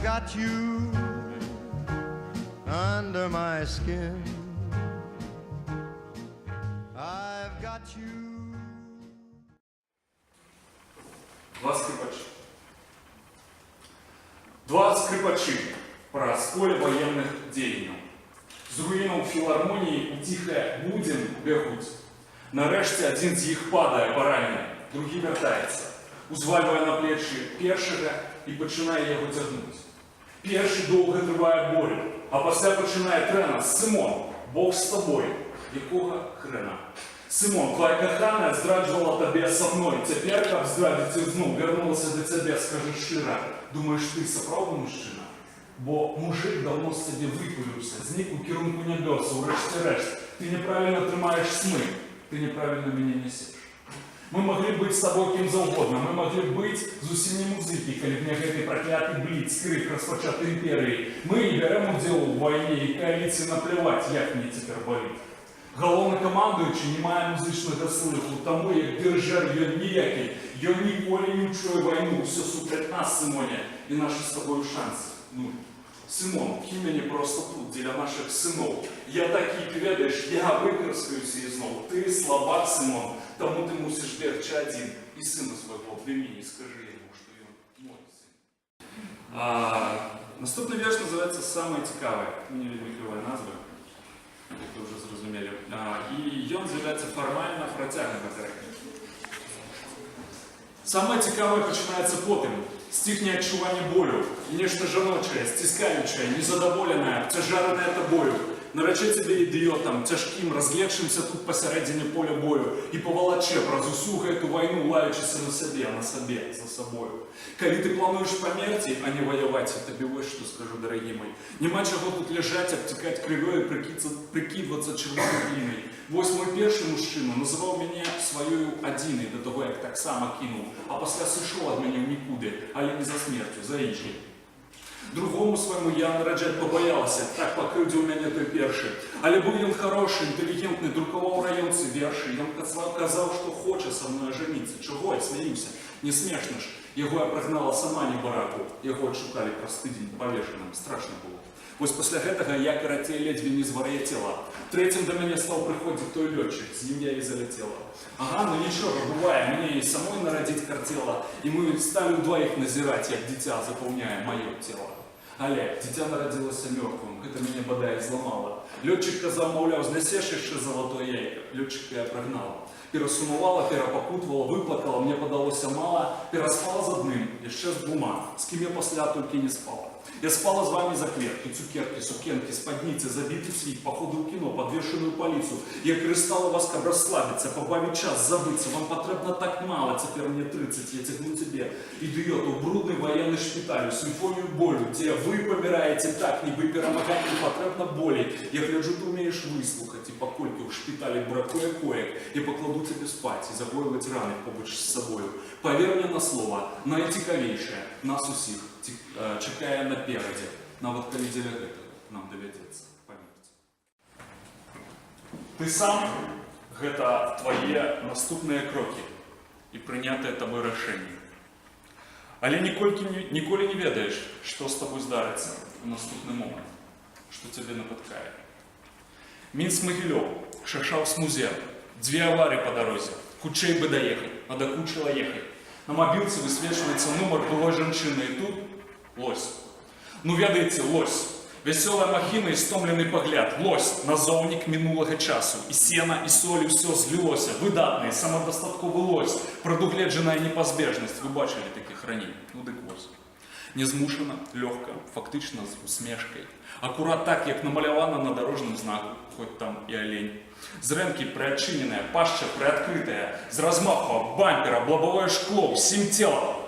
I've got you under my skin. I've got you. Два скрипачи. Два скрипачи праз поле военных дзеянняў. З руінаў філармоніі у ціхае будзем бягуць. Нарэшце адзін з іх падае паранены, другі вяртаецца, узвальвае на плечы першага і пачынае яго цягнуць. Першы доўга трывае боль, а пасля пачынае трэнер Сымон, Бог з табой. Якога хрена? Сымон, твоя каханая здраджвала табе са мной. Цяпер, каб здрадзіць зноў, вярнулася да цябе, скажы шчыра. Думаеш, ты сапраўдны мужчына? Бо мужик давно з цябе выпыліўся, знік у кірунку нябёса, урэшце-рэшт. Ты неправільна трымаеш смык, ты неправільна мяне несеш. Мы маглі быць з табой кім заўгодна, мы маглі быць зусім не музыкі, калі б не гэты пракляты бліцкрыг распачаты імперыі. Мы не бярем удзел у вайне і кааліцыі напляваць, як мне цяпер баліць. Галоўнакамандуючы не мае музычнага слыху, таму як дыржэр ён ніякі, ён ніколі не чуе вайну, ўсё супраць нас, Сымоне, і нашы з табою шансы. Ну, Сымон, кінь мяне просто тут, дзеля нашых сыноў. Я такі, ты ведаеш, я выкарскаюся ізноў. Ты слабак, Сымон, таму ты мусіш бегчы адзін. І сына свайго племені, скажы яму, што ён мой сын. Наступны верш называецца «Самае цікавае». Мне вельмі клёвая назва, як вы ўжо зразумелі. І ён з'яўляецца фармальна працягам гэтага. Самае цікавае пачынаецца потым. Сціхне адчуванне болю, і нешта жаночае, сціскаючае, незадаволенае, абцяжаранае табою. Нарачэ цябе ідыётам, цяжкім, разлегшымся тут пасярэдзіне поля бою і павалачэ праз усю гэту вайну, лаючыся на сабе, за сабою. Калі ты плануеш памерці, а не ваяваць, табе вось што скажу, дарагі мой. Няма чаго тут ляжаць, абцікаць крывёй, прыкідвацца чырвонай глінай. Вось мой першы мужчына называў мяне сваёю адзінай да таго, як таксама кінуў, а пасля сышоў ад мяне ў нікуды, але не за смерцю, за іншай. Другому свайму я нараджаць пабаялася, так пакрыўдзіў мяне той першы. Але быў ён харошы, інтэлігентны, друкаваў раёнцы вершы. Ён казаў, што хоча са мной ажаніцца. Чаго я смяюся? Не смешна ж. Яго я прагнала сама не бараку. Яго адшукалі праз тыдзень павешаным. Страшна было. Вось пасля гэтага я, карацей, ледзьве не звар'яцела. Трэцім да мяне стаў прыходзіць той лётчык, з ім я і заляцела. Ага, ну нічога, бывае, мне і самой нарадзіць карцела, і мы сталі ўдваіх назіраць, як дзіця запаўняе маё цела. Але дзіця нарадзілася мёртвым, гэта мяне бадай зламала. Лётчык казаў, маўляў, знясеш яшчэ залатое яйка. Лётчыка я прагнала. Перасунувала, перапакутвала, выплакала, мне падалося мала, пераспала з адным, яшчэ з двума, з кім я пасля толькі не спала. Я спала з вами за клеткі, цукеркі, сукенкі, спадніцы, забіты світ, паходы ў кіно, падвешаную паліцу. Я крыстала вас, каб расслабіцца, пабавіць час, забыцца. Вам патрэбна так мала, цяпер мне 30, я цягну цябе, ідыёту, брудны ваенны шпіталь, сімфонію болю, дзе вы паміраеце так, нібы перамагаць не патрэбна болей. Я гляджу, ты умееш выслухаць, і паколькі ў шпіталі бракуе коек, я пакладу цябе спаць і загойваць раны побач з сабою. Павер мне на слова, найцікавейшае, нас усіх чакае наперадзе, нават калі дзеля гэтага нам давядзецца памерці. Ты сам – гэта твае наступныя крокі і прынятыя табой рашэнні. Але ніколі не ведаеш, што з табой здарыцца ў наступны момант, што цябе напаткае. Мінск-Магілёў, Шашаўск-Музер, 2 аварыі па дарозе, хутчэй бы даехаць, надакучыла ехаць. На мабілцы высвечваецца нумар былой жанчыны, і тут лось. Ну, ведаеце, лось. Вясёлая махіна і стомлены пагляд. Лось, назоўнік мінулага часу. І сена, і соль, і ўсё злілося. Выдатны, самадастатковы лось. Прадугледжаная непазбежнасць. Вы бачылі такіх раней? Ну, дык вось. Нязмушана, лёгка, фактычна з усмешкай. Акурат так, як намалявана на дарожным знаку, хоць там і алень. Зрэнкі прыадчыненая, пашча прыадкрытая, з размаху бампера, лабавое шкло, ўсім целам.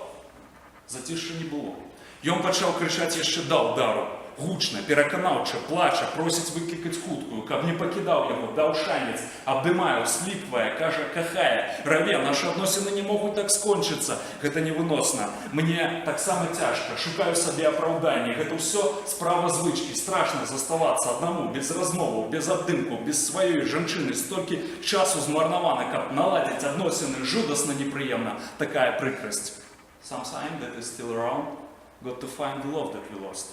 Зацішша не было. Ён пачаў крычаць яшчэ да ўдару. Гучна, пераканаўча, плача, просіць выклікаць хуткую, каб не пакідаў яго, даў шанец, абдымае, усліпвае, кажа, кахае. Раве, нашы адносіны не могуць так скончыцца. Гэта невыносна. Мне таксама цяжка, шукаю сабе апраўданні. Гэта ўсё справа звычкі. Страшна заставацца аднаму, без размоваў, без абдымку, без сваёй жанчыны. Столькі часу змарнавана, каб наладзіць адносіны, жудасна непрыемна. Такая прыкрасць. Some sign that is still around. Got to find the love that we lost.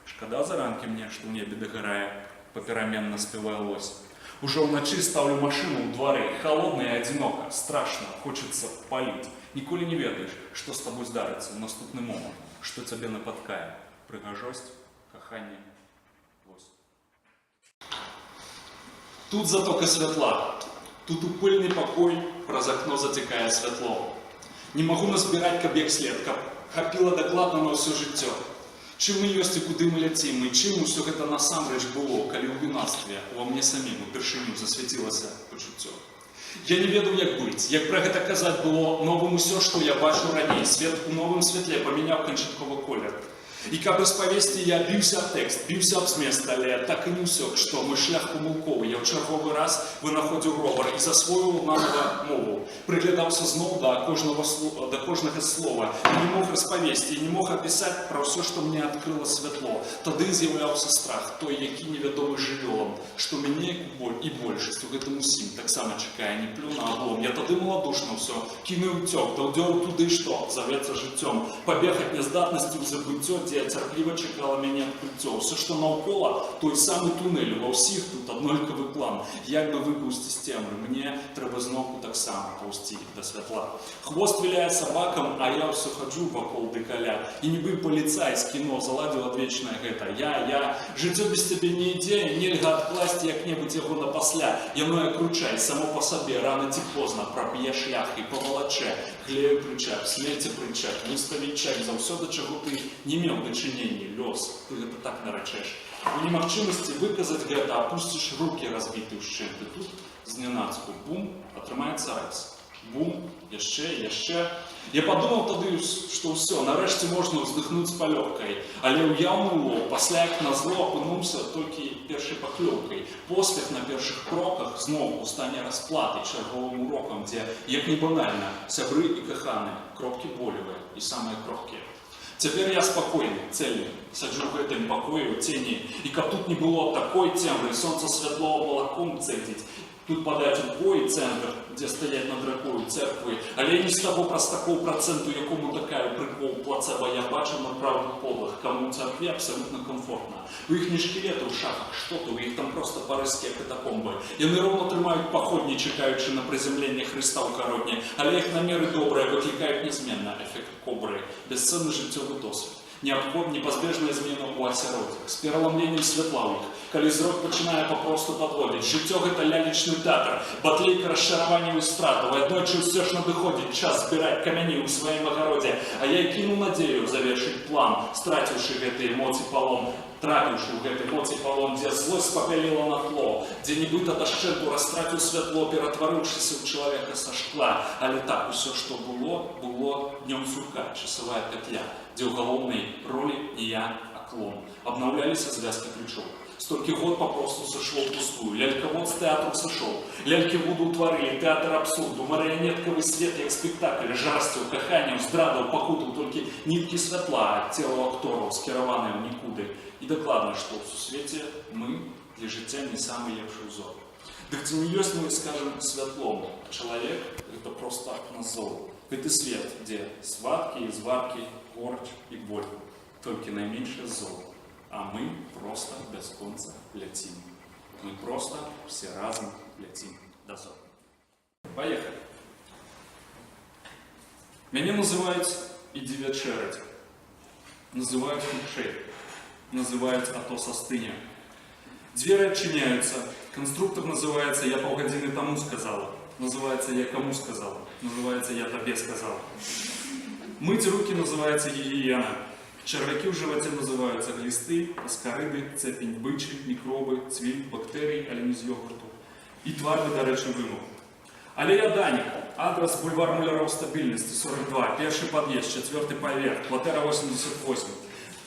Шкода заранки мне, что в небе догорая, попеременно спевая лось. Уже вночи ставлю машину у дворы, холодно и одиноко, страшно, хочется палить. Ніколи не ведаешь, что с тобой здарится в наступный момент, что тебе напаткає. Пригожость, кохання, лось. Тут затока святла, тут упильний покой, праз окно затекає святло. Не могу назбирать каб як след, каб хапіла дакладна на ўсё жыццё. Чым мы ёсць і куды мы ляцім, і чым усё гэта насамрэч было, калі ў юнацтве ува мне самім упершыню засвяцілася пачуццё. Я не ведаў, як быць, як пра гэта казаць было новым усё, што я бачу раней, свет у новым святле памяняў канчатковы колер. І каб распавесці, я біўся аб тэкст, біўся аб змест, але так і не ўсё, што мой шлях памылковы. Я ў чарговы раз вынаходзіў ровар і засвоіў нанова мову. Прыглядаўся зноў да кожнага слова. І не мог распавесці, і не мог апісаць пра ўсё, што мне адкрыла святло. Тады з'яўляўся страх, той, які невядомы жывёлам, што мяне і большасць у гэтым усім таксама чакае, не плю на аблом. Я тады маладушна ўсё кінуў уцёк, даўдзёў туды, што завецца жыццём. Пабег ад няздатнасці ў забыццё, дзе цярпліва чакала мяне адкрыццё. Усё, што наўкола, той самы тунэль, ва ўсіх тут аднолькавы план. Як бы выпусці з цемры, мне трэба зноўку таксама паўсці да святла. Хвост віляе сабакам, а я ўсё хаджу вакол дэкаля. І нібы паліцай з кіно заладзіў адвечнае гэта. Я. Жыццё без цябе не ідзе, нельга адкласці як-небудзь яго напасля. Яно як ручай, само па сабе, рана ці позна, праб'е шлях і павалачэ. Глею прычак, смерці прычак, выставіць чак за ўсё, да чаго ты не меў дачыненні, лёс, ты гэта так нарачэш. У немагчымасці выказаць гэта, апусціш рукі разбіты ўшчэнты. Тут знянацку бум, атрымаецца раз. Бум, яшчэ. Я падумаў тады, што ўсё, нарэшце можна ўздыхнуць палёгкай. Але ўяўную, пасля як назло апынуўся толькі першай паклёўкай. Поспех на першых кроках зноўку стане расплатай, чарговым урокам, дзе, як не банальна, сябры і каханы, кропкі болевыя і самыя крохкія. Цяпер я спакойны, цэльны, саджу ў гэтым пакоі ў цені, і каб тут не было такой цемры, сонца святло малаком цэдзіць. Тут падаць у бой цэнтр, дзе стаяць над ракою церквы, але не з таго прастакоў працэнту, якому такая прыкол плацэба. Я бачу на правду полах, каму ў царкве абсалютна комфортна. У іх не шкілеты ў шафах, што-то, у іх там проста парыжскія катакомбы. Яны роўна трымаюць паходні, чекаючы на прызямленне Хрыста ў каротні, але іх намеры добрыя выклікаюць нязменна эфект кобры, бесцэнны жыццёвы досвед. Непазбежная змена ў асяроддзях, з пераламленнем святла ў іх, калі зрок пачынае папросту падводзіць. Жыццё гэта лялечны тэатр, батлейка расчараванняў і стратаў. Аднойчы ўсё ж надыходзіць час збіраць камяні ў сваім агародзе, а я кінуў надзею завершыць план, страціўшы гэты эмоцыі палом. Трапіўшы ў гэты эмоцыі палом, дзе злосць папяліла на тло, дзе нібыта дашчэнту растраціў святло, ператварыўшыся ў чалавека са шкла. Але так, усё, што было днём сурка, часовая пятля, дзе ў галоўнай ролі не я, а клон. Абнаўляліся звязкі ключоў. Столькі год папросту сышло пустую. Лялькавод з тэатру сышоў. Лялькі вуду ўтварылі, тэатр абсурду, марыянеткавы свет, як спектакль, жарсцяў, каханняў, здрадаў, пакутаў толькі ніткі святла, а цела актораў скіраваныя ў нікуды. І дакладна, што ў сусвеце мы для жыцця не самы лепшы ўзор. Дык ці не ёсць мы, скажам, святлом, а чалавек гэта проста назоў. Гэты свет, дзе сваткі і зваркі, горч і боль, толькі найменшае зло. А мы просто бясконца ляцім. Мы просто все разом ляцім да зоры. Поехали. Мяне называюць «Иди вечерать». Называюць хутчэй. Называюць «А то састыня». Двери отчиняются. Конструктор называется «Я полгодины тому сказала». Называется «Я кому сказала». Называется «Я тебе сказала». Мыть руки называется гигиена. Червяки в животе называются глисты, аскариды, цепень бычи, микробы, цвіль, бактерий, але з йогурту. І тварний, до речі, вимог. Але я Данік. Адрес бульвар Муляров Стабильности, 42, перший подъезд, 4-й поверх, квартира 88.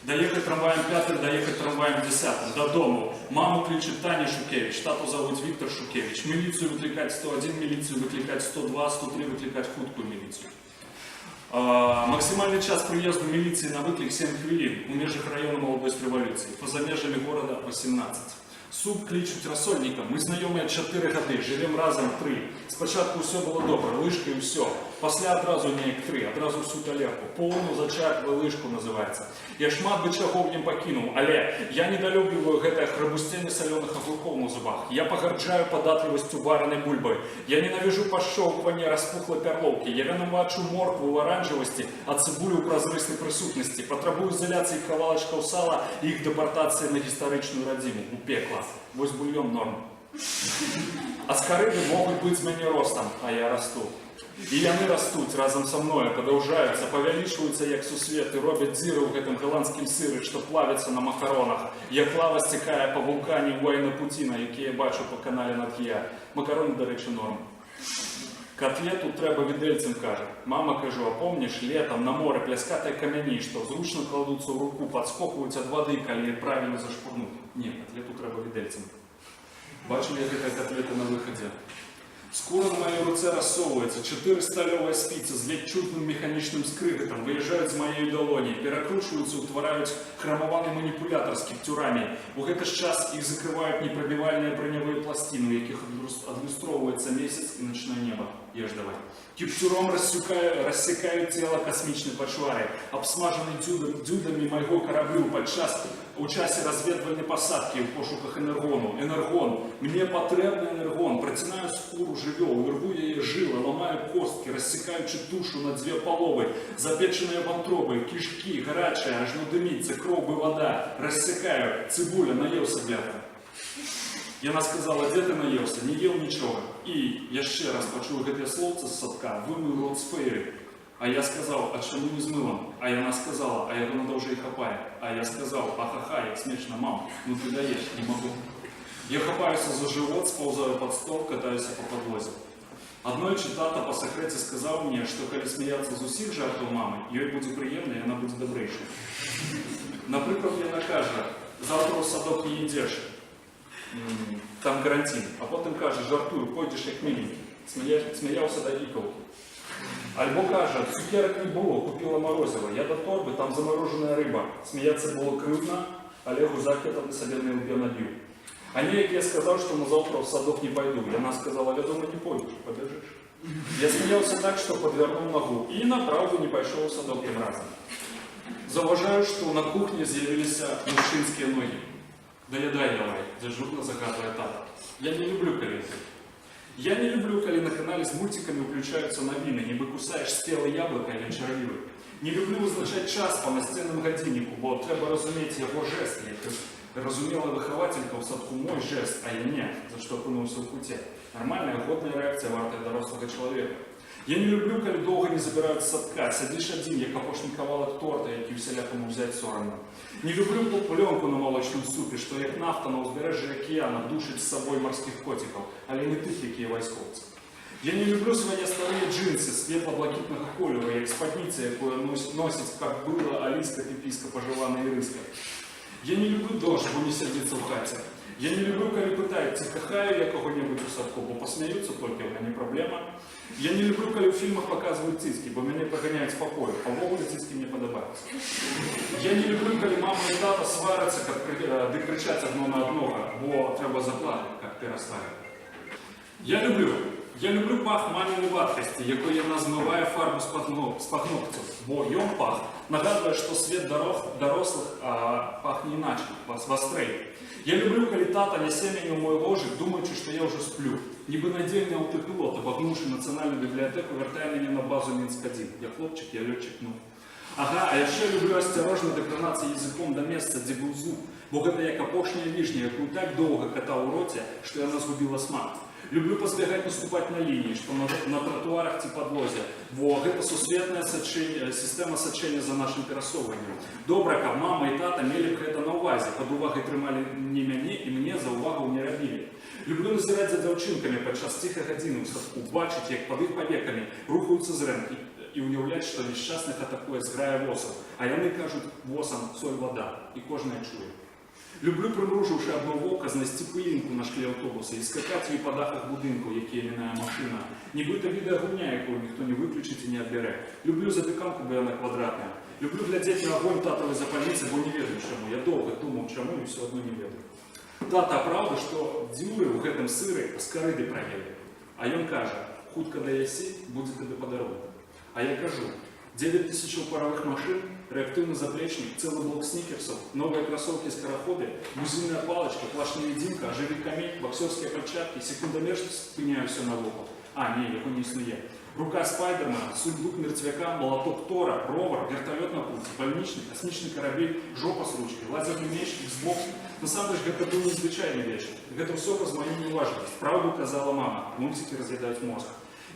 Доехать трамваем 5, доехать трамваем 10. До дому. Маму кличет Таня Шукевич, тату зовут Виктор Шукевич. Милицию выкликать 101, милицию выкликать 102, 103 выкликать хуткую милицию. Максимальный час приезду милиции на выклик 7 хвилин. У межах района Молодость революции. Поза межами города 18. Суп кличуть рассольником. Мы знайомі 4 годы, живем разом 3. Спочатку все було добре, лишки і все. Пасля адразу неяк 3, адразу всю талерку, поўну зачерпваю лыжку называецца. Я шмат бы чаго в нем пакінуў, але я недалюбліваю гэтае храбусценне салёных агуркоў на зубах. Я пагарджаю падатлівасцю варанай бульбы. Я ненавижу пашчоўкванне распухлай пярлоўкі. Я вінавачу моркву ў аранжавасці, а цыбулю ў празрыснай прысутнасці. Патрабую ізаляцыі кавалачкаў сала і іх дэпартацыі на гістарычную радзіму, у пекла. Вось бульён норм. А скарыды могуць быць з мяне ростам, а я расту. І яны растуць разам са мною, падаўжаюцца, павялічваюцца як сусвет і робяць дзіры ў гэтым галандскім сыры, што плавіцца на макаронах. Як лава сцікае па вулкане Уэйна Пуціна, які я бачу па канале Над'я. Макароны, дарэчы, норм. Котлету трэба відэльцам, кажа. Мама, кажу, а помніш, летам на море пляскатыя камяні, што зручна кладуцца ў руку, падскокваюць ад вады, калі правільна зашпурнуць. Не, котлету трэба відэльцам. Бачылі гэтыя котлеты на выхадзе. Скура на моей руце рассовывается, 4 сталевые спицы з ледь чутным механічным скрыгатам выязджаюць з маёй далоні, перакручваюцца, утвараюць храмаваны маніпулятар з кіпцюрамі. У гэты ж час іх закрываюць непрабівальныя бронявыя пластины, у якіх адлюстроўваецца месяц і начное небо. Еш давай. Кіпцюром рассекают тело космічнай пачвары, абсмажаны дзюдамі майго караблю у часе разведвальнай пасадкі ў пошуках энергону. Энергон. Мне патрэбны энергон. Працінаю скуру жывёл, рву яе жылы, ламаю косткі, рассекаючы тушу на 2 паловы, запечаныя вантробы, кішкі, гарачая, ажно дыміцца, кроў бы вода. Рассекаю. Цыбуля, наеўся, бляха. Яна сказала, дзе ты наеўся, не ел нічога. І яшчэ раз пачуў гэтыя слоўцы з садка, вымыў рот з фэйры. А я сказал, а чаму не з мылом? А яна сказала, а яго надаўжэй хапае. А я сказал, ахаха, як смешна, мам, ну ты даеш, не могу. Я хапаюся за живот, сползаю под стол, катаюся по подлозе. Аднойчы тата па сакрэце сказаў мне, што калі смяяцца з усіх жартаў мамы, ёй будзе прыемна, яна будзе дабрэйшай. Напрыклад, яна кажа, завтра ў садок не ідзеш. Там карантин. А потым кажа, жартую, пойдзеш як міленькі. Смяяўся да ікаўкі. Альбо кажа, цукерак не было, купила морозиво. Я до торби, там замороженная рыба. Смеяться было крыўдна, але гузак я тады сабе на лбе набіў. А неяк я сказал, что на завтра в садок не пойду. Яна сказала, я дома не пойдешь, побежишь. Я смеялся так, что подвернул ногу. И направду не пошел в садок тем разом. Заўважаю, что на кухне з'явились мужчинские ноги. Доедай давай, зажурно загадывая тата. Я не люблю коленки. Я не люблю, когда на канале с мультиками включаются новины, нібы кусаешь спелое яблоко или чарвивы. Не люблю вызначать час по настенному годиннику, бо треба разуметь его жест. Як разумела выхователька в садку мой жест, а я не, за что окунулся в куте. Нормальная, годная реакция вартая дорослого человека. Я не люблю, когда долго не забирают с садка, сидишь один, як апошні кавалок торта, який всілякому взять соромно. Не люблю пленку на молочном супе, что як нафта на узбережжі океана душить с собой морских котиков, але не тих, які войсковці. Я не люблю свои старые джинсы светло-блакитного кольору, як спадниця, яку носить, как было Алиска Пиписка, пожелана Ириска. Я не люблю дождь, бо не сердится в хате. Я не люблю, коли питають, ці кохаю я кого-нибудь у садку, бо посміються тільки, а не проблема. Я не люблю, коли в фільмах показують цицьки, бо мене поганяють з покою, а в вогулі цицьки мені подобаються. Я не люблю, коли мама і тата сваряться, де кричать одно на одного, бо треба заплатити, як пиростарі. Я люблю пах маминої ваткості, якою вона змиває фарбу з пахнокців, бо йом пах нагадує, що світ дорослих пахне іначе, вострей. Я люблю, коли тата несе мене в мой ложик, думаючи, що я вже сплю. Ніби надільний автопілот, обогнувши національну бібліотеку, вертає мене на базу Мінськ-1. Я хлопчик, я льотчик, ну. Ага, а ще люблю осторожно докранатися язиком до місця, де був зуб, бо гэта як апошня вішня, яку так довго катав у роті, що яна згубила смак. Люблю пазбегаць наступаць на лінії, што на тротуарах ці падлозе, бо гэта сусветная сістэма сачэння за нашым перасоўваннем. Добра, каб мама і тата мелі б гэта на ўвазе, пад увагай трымалі не мяне і мне за ўвагу не рабілі. Люблю назіраць за дзяўчынкамі падчас ціхай гадзіны ў садку, бачыць, як пад іх павекамі рухаюцца зрэнкі і ўяўляць, што несчастных атакуе зграя восаў, а яны кажуць восам соль вода, і кожная чуе. Люблю, прымружыўшы адно вока, знайсці пылінку на шкле аўтобуса і скакаць ёй па дахах будынкаў, якія мінае машына. Нібыта відэагульня, якую ніхто не выключыць і не адбярэ. Люблю запеканку, бо яна квадратная. Люблю глядзець на агонь татавай запальніцы, бо не ведаю чаму. Я доўга думаў, чаму, і ўсё адно не ведаю. Тата, правда, што дзюры ў гэтым сыры скарыды праелі. А ён кажа, хутка даясі, будзе табе падарунак. А я кажу, 9000 паровых машин, реактивный заплечник, целый блок сникерсов, новые кроссовки-скороходы, музейная палочка, плащ-невидимка, оживик-камень, боксерские перчатки, секундомер, что спиняю все на лопу. А, не, його не існує. Рука Спайдермена, сундук мертвяка, молоток Тора, ровер, вертолет на пульте, больничный, космічний корабель, жопа с ручкой, лазерный меч, Xbox. Насамрэч, гэта быў незвычайны вечар. Гэта ўсё праз маю неуважлівасць. Правду казала мама, мультики разъедают мозг.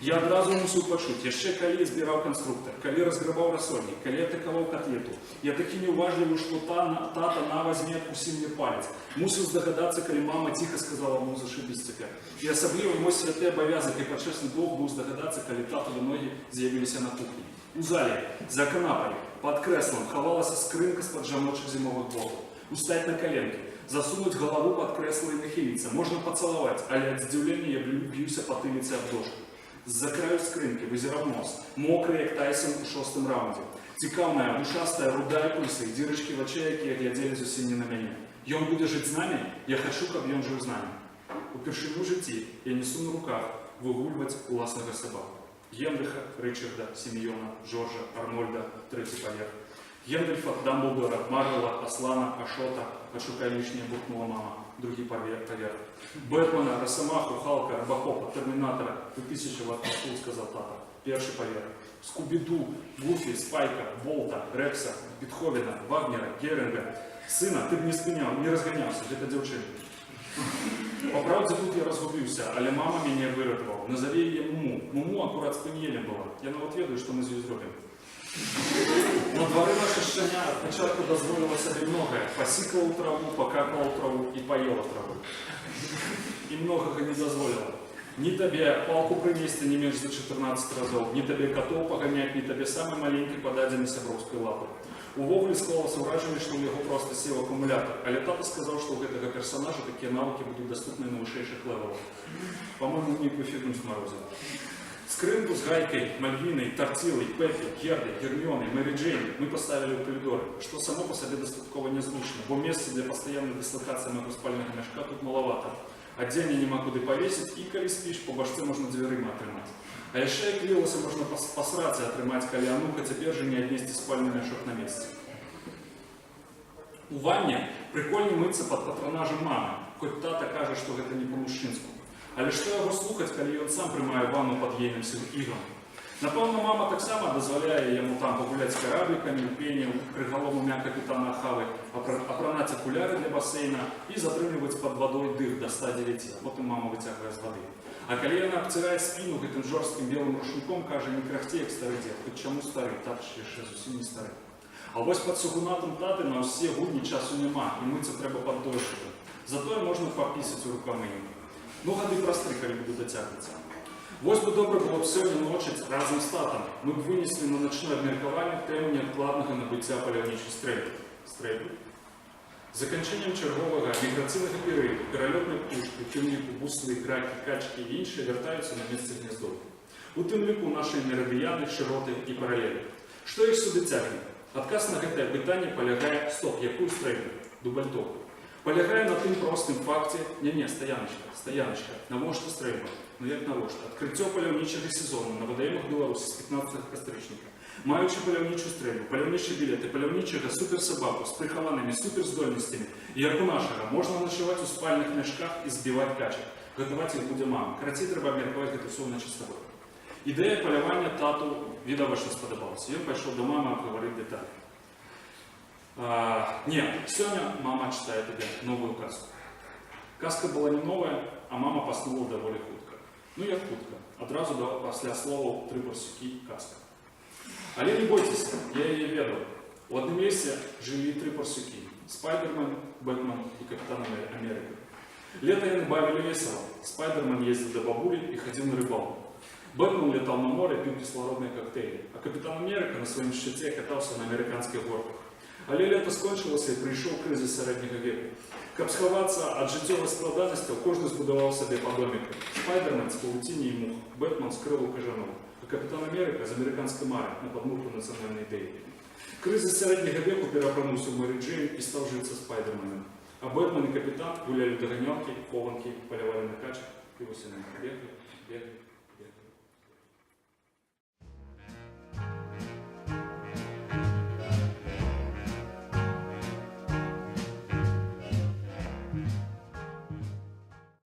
Я адразу мусіў пачуць, яшчэ калі збіраў канструктор, калі разграбаў рассольнік, калі атакаваў котлету. Я такі неуважлівы, што тата на возьме адкусі мне палец. Мусіў здагадацца, калі мама ціха сказала, ну зашибісь цяпер. І асабліва мой святы абавязак і пачэсны долг быў здагадацца, калі татовы ногі з'явіліся на кухні. У зале, за канапай, под крэслам хавалася скрынка з-пад жаночых зімовых ботаў. Устаць на коленкі, засунуць галаву под крэсла і нахіліцца. Можна пацалаваць, але ад здзіўлення я б'юся патыліцы аб дошку. З-за краю скрынкі вызіраў нос, мокры, як Тайсон у 6-м раундзе. Цікаўная, вушастая, рудая пыльса і дзірачкі вачэй, якія глядзелі зусім не на мяне. Ён будзе жыць з намі? Я хачу, каб ён жыў з намі. Упершыню ў жыцці я несу на руках выгульваць уласнага сабаку. Генрыха, Рычарда, Сімеёна, Жоржа, Арнольда, трэці паверх. Гендальфа, Дамблдора, Марвела, Аслана, Ашота, «Отшукай лишнее», буркнула мама, другі поверх. Бэтмена, Росомаху, Халка, Робокопа, Терминатора, 2000 в отпуску, сказал тата, перший поверх. Скуби-Ду, Гуфи, Спайка, Волта, Рекса, Бетховена, Вагнера, Геринга. Сына, ты б не спинял, не разгонялся, это девчина. По правде тут я разгубился, але мама меня выратовала. Назови ее Муму. Муму аккурат спаниелем была. Я нават ведаю, что мы з ёй зробим. На дворы наша щеня спочатку дозволила себе многое. Посикала траву, покакала траву и поела траву. И многого не дозволила. Ни тебе палку принести не меньше за 14 разов, ни тебе котов погонять, ни тебе самой маленькой подадзены сяброўскай лапы. Увогуле склалася ўражанне, што ў яго проста сеў акумулятор, але тата сказаў, што ў гэтага персонажа такія навыкі будуць даступны на вышэйшых левелах. Па-мойму, нейкую фігню смарозіў. Скрынку с Гайкой, Мальвиной, Тортилой, Пеппи, Гердой, Гермионой, Мэри Джейн мы поставили у коридора, что само по себе достатково незвучно, бо места для постоянной дислокации моего спального мешка тут маловато. Отдельно нема куды повесить, и коли спишь, по башце можно дверыма отрымать. А еще и клеилося можно посраться и отрымать, коли а ну-ка теперь же не отнести спальный мешок на месте. У ванне прикольно мыться под патронажем мамы, хоть тата кажа, что это не по-мужчински. Але што яго слухаць, калі ён сам прымае ванну пад ейным іграм? Напэўна, мама таксама дазваляе яму там пагуляць з караблікамі, пенем, крыгаломамя капітана Ахавы, апранаць акуляры для басейна і затрымліваць пад вадой дых да 109, а потым мама выцягвае з вады. А калі яна абцірае спіну гэтым жорсткім белым рушніком, кажа, не крахце, як стары дзед, хоць чаму стары, тата ж яшчэ зусім не стары. А вось пад сугунатам таты на ўсе гудні часу няма, і мыцца трэба пад дожджыкам. Затое можна папісаць у рукамыйні. Ну, гады прастры, калі буду дацягвацца. Вось бы добра было б сёння ночыць разам з татам. Мы б вынеслі на начное абмеркаванне тэму неадкладнага набыцця паляўнічай стрэльбы. Заканчэннем чарговага міграцыйнага перыяду пералётнай птушкі, тымліку, буслы, кракі, качкі і іншыя вяртаюцца на месцы гняздоў. У тым ліку нашыя мерыдыяны, шыроты і паралелі. Што іх сюды цягне? Адказ на гэтае пытанне палягае стоп, якую стрэльбу? Дубальтоўку. Палягае на тым простым факце, стаяночка, навошта стрэльба? Ну як навошта? Адкрыццё паляўнічага сезону на вадаёмах Беларусі з 15 кастрычніка. Маючы паляўнічую стрэльбу, паляўнічыя білеты, паляўнічага суперсабаку з прыхаванымі суперздольнасцямі, як у нашага, можна начаваць у спальных мяшках і збіваць качак. Гатаваць іх будзе мама. Карацей, трэба абмеркаваць гэта ўсё ўначы з табой. Ідэя палявання тату відавочна спадабалася. Ён пайшоў да мамы абгаварыць дэталі. Нет, сегодня мама читает тебе новую каску. Каска была не новая, а мама поснула довольно хутка. Ну як хутка, одразу пасля слова «Тры барсукі» каска. Але не бойтесь, я ее ведал. В одном месте жили три барсуки. Спайдермен, Бэтмен и Капитан Америка. Лето они бавили весело. Спайдермен ездил до бабули и ходил на рыбалку. Бэтмен летал на море, пил кислородные коктейли. А Капитан Америка на своем щите катался на американских горках. Але лето скончылася і прыйшоў крызіс сярэдняга веку. Каб схавацца ад жыццёвай складанасцяў, кожны збудаваў сабе па доміку. Спайдермен з павуцінні і мух, Бэтмен з крылу кажаноў, а Капітан Америка з амерыканскай мары на падмурку нацыянальнай ідэі. Крызіс сярэдняга веку пераапрануўся ў Мэри Джейн і стаў жыцца Спайдерменам. А Бэтмен і Капітан гулялі даганялкі, хованкі, палявалі на качак, і вось яны беглі.